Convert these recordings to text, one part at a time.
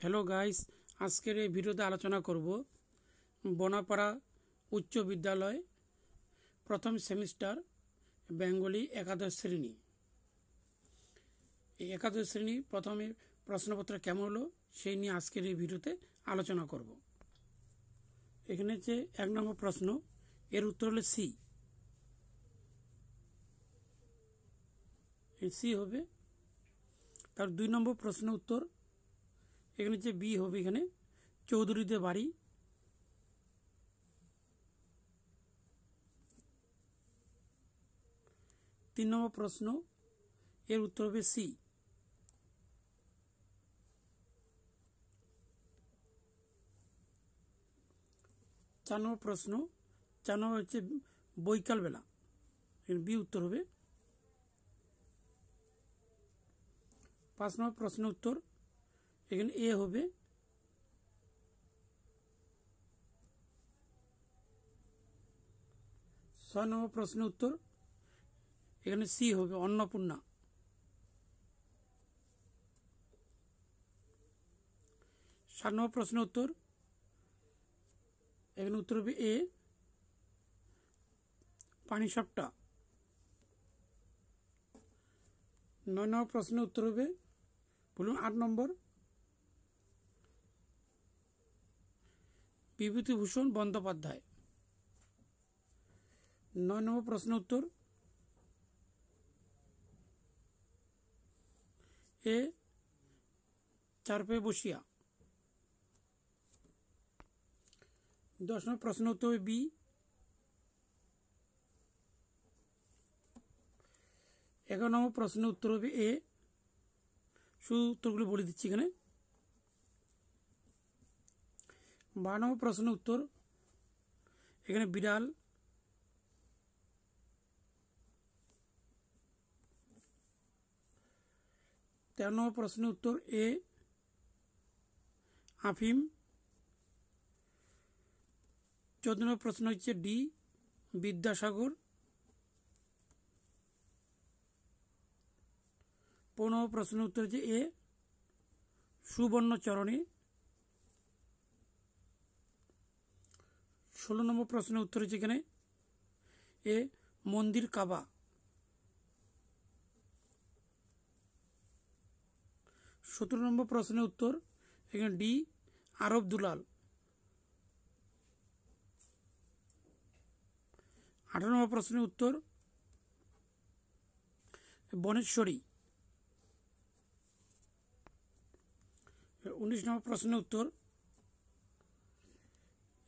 Hello guys, আজকের এই ভিডিওতে আলোচনা করব বনাপাড়া উচ্চ বিদ্যালয় প্রথম সেমিস্টার বেঙ্গলি একাদশ শ্রেণী। এই একাদশ শ্রেণী প্রথমে প্রশ্নপত্র কেমন হলো সেই নিয়ে আজকের এই ভিডিওতে আলোচনা করব। এখানে যে 1 নম্বর প্রশ্ন, এর উত্তর হলো সি। সি হবে। তার 2 নম্বর প্রশ্ন উত্তর, এখানে যে বি হবে, এখানে চৌধুরীদের বাড়ি। 3 নম্বর প্রশ্ন, এর উত্তর হবে সি। 4 নম্বর প্রশ্ন, 4 নম্বর হচ্ছে বৈকালবেলা, এখানে বি উত্তর হবে। 5 নম্বর প্রশ্ন উত্তর, এখানে এ হবে। 6 নম্বর প্রশ্ন উত্তর, এখানে সি হবে, অন্নপূর্ণা। 7 নম্বর প্রশ্ন উত্তর, এখানে উত্তর হবে এ, পানিসাপটা। 9 নম্বর প্রশ্ন উত্তর হবে, বলুন 8 নম্বর, বিভূতিভূষণ বন্দ্যোপাধ্যায়। 9 নম্বর প্রশ্ন উত্তর, এ, চারপে বসিয়া। 10 নম্বর প্রশ্ন উত্তর হবে বি। 11 নম্বর প্রশ্ন উত্তর হবে এ। শুধু উত্তরগুলো বলে দিচ্ছি এখানে। 12 নম্বর প্রশ্ন উত্তর, এখানে বিড়াল। 13 নম্বর প্রশ্ন উত্তর এ, আফিম। 14 নম্বর প্রশ্ন হচ্ছে ডি, বিদ্যাসাগর। 15 নম্বর প্রশ্ন উত্তর হচ্ছে এ, সুবর্ণচরণী। 16 নম্বর প্রশ্নের উত্তর হচ্ছে এখানে এ, মন্দির কাবা। 17 নম্বর প্রশ্নের উত্তর এখানে ডি, আরব দুলাল। 18 নম্বর প্রশ্নের উত্তর বনেশ্বরী। 19 নম্বর প্রশ্নের উত্তর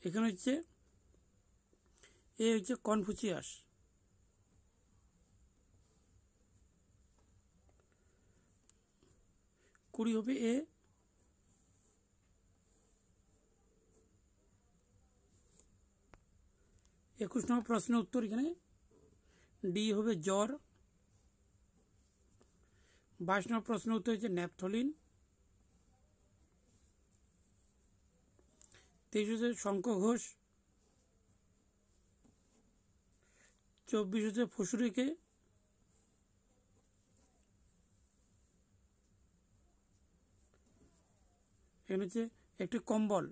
এখানে হচ্ছে এ, হচ্ছে কনফুচিয়াস। 20 হবে এ। 21 নম্বর প্রশ্নের উত্তর এখানে ডি হবে জ্বর। 22 নম্বর প্রশ্নের উত্তর হচ্ছে ন্যাপথলিন। 23 হচ্ছে শঙ্খ ঘোষ। 24 হচ্ছে ফসুরিকে। এখানে হচ্ছে একটি কম্বল।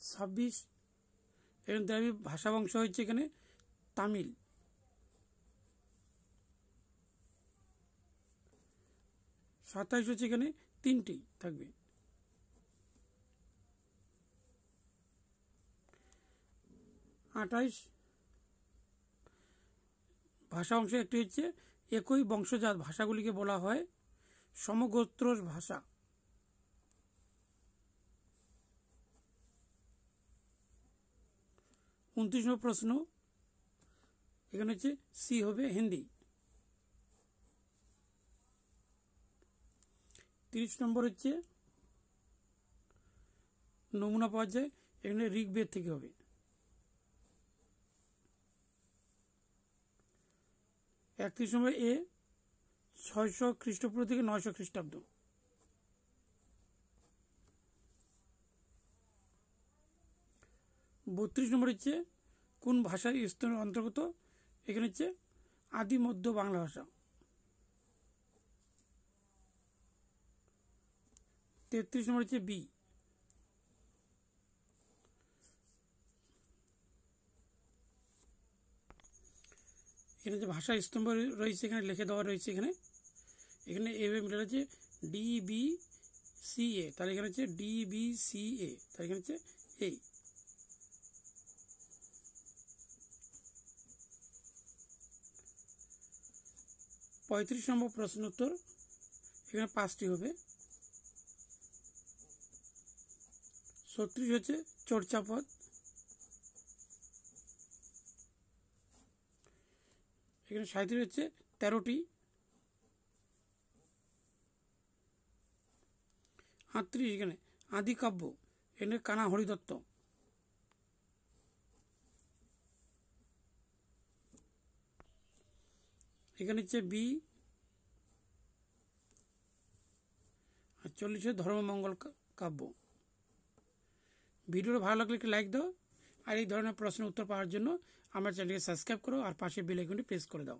26 এখানে দেবী ভাষা বংশ হচ্ছে এখানে তামিল। 27 হচ্ছে এখানে 3টি থাকবে। 28 ভাষা অংশ একটি হচ্ছে একই বংশজাত ভাষাগুলিকে বলা হয় সমগোত্র ভাষা। 29 নম্বর প্রশ্ন এখানে হচ্ছে সি হবে, হিন্দি। 30 নম্বর হচ্ছে নমুনা পাওয়া যায়, এখানে ঋগ্বেদ থেকে হবে। 31 নম্বর এ, 600 খ্রিস্টপূর্ব থেকে 900 খ্রিস্টাব্দ। 32 নম্বর হচ্ছে কোন ভাষার স্তরের অন্তর্গত, এখানে হচ্ছে আদি মধ্য বাংলা ভাষা। 33 নম্বর হচ্ছে বি। এখানে যে ভাষা স্তম্ভ রয়েছে এখানে লিখে দেওয়া রয়েছে, এখানে এভাবে মিলে রয়েছে DBCA, তাহলে এখানে হচ্ছে DBCA, তাহলে এখানে হচ্ছে এই। পঁয়ত্রিশ নম্বর প্রশ্ন উত্তর, এখানে 5টি হবে। 36 হচ্ছে চর্যাপদ। এখানে 37 হচ্ছে 13টি। 38 এখানে আদিকাব্য, এখানে কানা হরিদত্ত। এখানে হচ্ছে বি। আর 40 ধর্মমঙ্গল কাব্য। ভিডিওটা ভালো লাগলে একটি লাইক দাও, আর এই ধরনের প্রশ্নের উত্তর পাওয়ার জন্য আমার চ্যানেলকে সাবস্ক্রাইব করো, আর পাশে বেল আইকনটি প্রেস করে দাও।